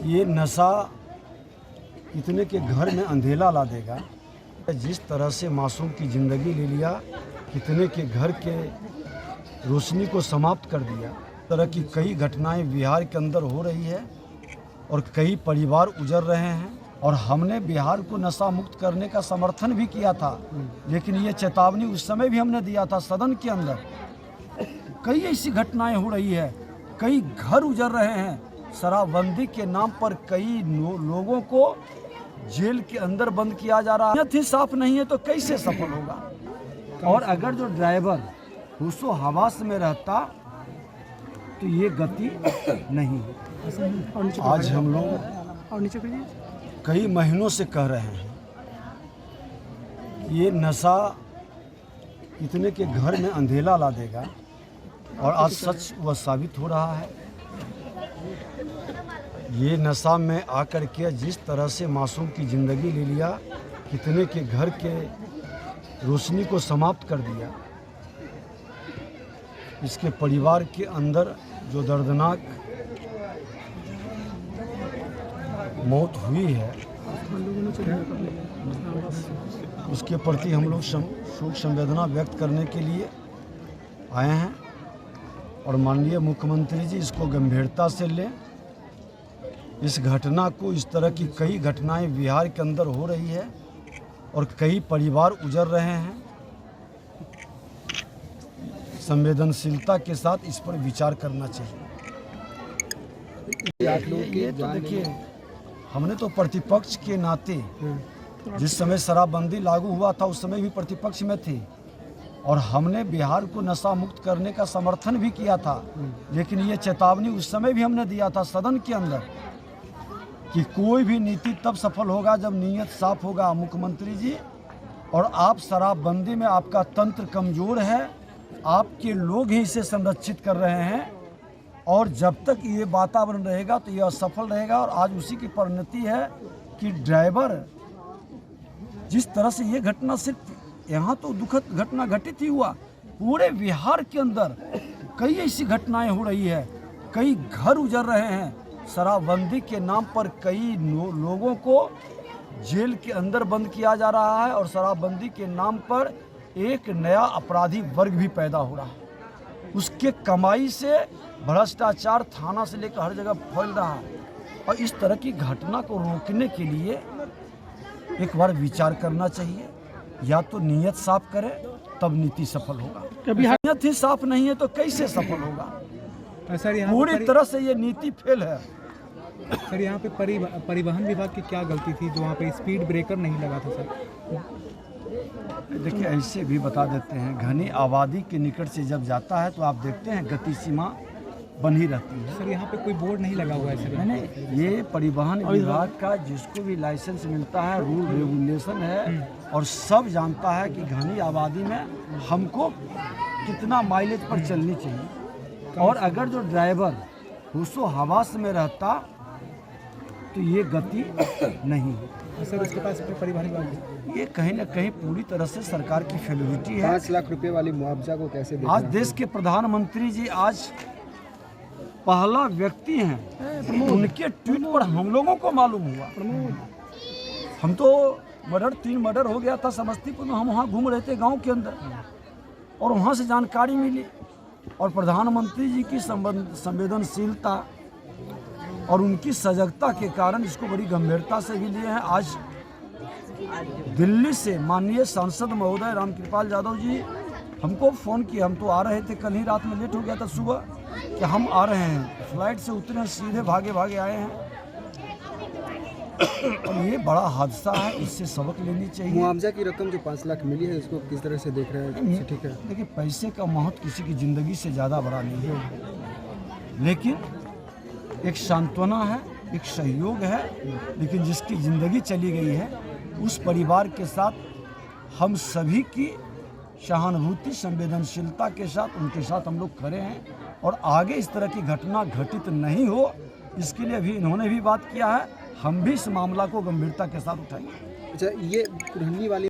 ये नशा इतने के घर में अंधेला ला देगा। जिस तरह से मासूम की ज़िंदगी ले लिया, कितने के घर के रोशनी को समाप्त कर दिया। तरह की कई घटनाएं बिहार के अंदर हो रही है और कई परिवार उजड़ रहे हैं। और हमने बिहार को नशा मुक्त करने का समर्थन भी किया था, लेकिन ये चेतावनी उस समय भी हमने दिया था सदन के अंदर। कई ऐसी घटनाएं हो रही है, कई घर उजड़ रहे हैं। शराबबंदी के नाम पर कई लोगों को जेल के अंदर बंद किया जा रहा है। नियत ही साफ नहीं है तो कैसे सफल होगा। और अगर जो ड्राइवर होशो हवास में रहता तो ये गति नहीं है। आज हम लोग कई महीनों से कह रहे हैं ये नशा इतने के घर में अंधेला ला देगा, और आज सच वह साबित हो रहा है। ये नशा में आकर के जिस तरह से मासूम की ज़िंदगी ले लिया, कितने के घर के रोशनी को समाप्त कर दिया। इसके परिवार के अंदर जो दर्दनाक मौत हुई है, उसके प्रति हम लोग शोक संवेदना व्यक्त करने के लिए आए हैं। और माननीय मुख्यमंत्री जी इसको गंभीरता से लें। इस घटना को, इस तरह की कई घटनाएं बिहार के अंदर हो रही है और कई परिवार उजड़ रहे हैं। संवेदनशीलता के साथ इस पर विचार करना चाहिए। ये तो देखिए, हमने तो प्रतिपक्ष के नाते जिस समय शराबबंदी लागू हुआ था उस समय भी प्रतिपक्ष में थे, और हमने बिहार को नशा मुक्त करने का समर्थन भी किया था। लेकिन ये चेतावनी उस समय भी हमने दिया था सदन के अंदर कि कोई भी नीति तब सफल होगा जब नीयत साफ होगा। मुख्यमंत्री जी, और आप शराबबंदी में आपका तंत्र कमज़ोर है, आपके लोग ही इसे संरक्षित कर रहे हैं, और जब तक ये वातावरण रहेगा तो ये असफल रहेगा। और आज उसी की परिणति है कि ड्राइवर, जिस तरह से ये घटना सिर्फ यहाँ तो दुखद घटना घटित ही हुआ, पूरे बिहार के अंदर कई ऐसी घटनाएं हो रही है, कई घर उजड़ रहे हैं। शराबबंदी के नाम पर कई लोगों को जेल के अंदर बंद किया जा रहा है, और शराबबंदी के नाम पर एक नया अपराधी वर्ग भी पैदा हो रहा है। उसके कमाई से भ्रष्टाचार थाना से लेकर हर जगह फैल रहा है। और इस तरह की घटना को रोकने के लिए एक बार विचार करना चाहिए। या तो नीयत साफ करे तब नीति सफल होगा। कभी नीयत ही साफ नहीं है तो कैसे सफल होगा। सर, पूरी तरह से ये नीति फेल है। सर, यहाँ पे परिवहन विभाग की क्या गलती थी जो वहाँ पे स्पीड ब्रेकर नहीं लगा था। सर देखिए, ऐसे भी बता देते हैं, घनी आबादी के निकट से जब जाता है तो आप देखते हैं गति सीमा बनी रहती है। सर, यहाँ पे कोई बोर्ड नहीं लगा हुआ है। सर, मैंने ये परिवहन विभाग का जिसको भी लाइसेंस मिलता है, रूल रेगुलेशन है, और सब जानता है कि घनी आबादी में हमको कितना माइलेज पर चलनी चाहिए। और अगर जो ड्राइवर होशो हवास में रहता तो ये गति नहीं है। सर, उसके पास परिवहन विभाग, ये कहीं ना कहीं पूरी तरह से सरकार की फेलियरिटी है। 5 लाख रुपए वाली मुआवजा को कैसे देखना? आज देश के प्रधानमंत्री जी आज पहला व्यक्ति हैं, उनके ट्वीट पर हम लोगों को मालूम हुआ। हम तो 3 मर्डर हो गया था समस्तीपुर में, हम वहाँ घूम रहे थे गांव के अंदर, और वहाँ से जानकारी मिली। और प्रधानमंत्री जी की संवेदनशीलता और उनकी सजगता के कारण इसको बड़ी गंभीरता से भी लिए हैं। आज दिल्ली से माननीय सांसद महोदय रामकृपाल यादव जी हमको फ़ोन किया। हम तो आ रहे थे, कल ही रात में लेट हो गया था सुबह, कि हम आ रहे हैं। फ्लाइट से उतरे, सीधे भागे भागे आए हैं। और ये बड़ा हादसा है, इससे सबक लेनी चाहिए। मुआवजा की रकम जो 5 लाख मिली है, उसको किस तरह से देख रहे हैं? ठीक है, देखिए, पैसे का महत्व किसी की ज़िंदगी से ज़्यादा बड़ा नहीं है, लेकिन एक सांत्वना है, एक सहयोग है। लेकिन जिसकी ज़िंदगी चली गई है, उस परिवार के साथ हम सभी की सहानुभूति, संवेदनशीलता के साथ उनके साथ हम लोग खड़े हैं। और आगे इस तरह की घटना घटित नहीं हो, इसके लिए भी इन्होंने भी बात किया है। हम भी इस मामला को गंभीरता के साथ उठाएंगे। अच्छा, ये पुरहनी वाली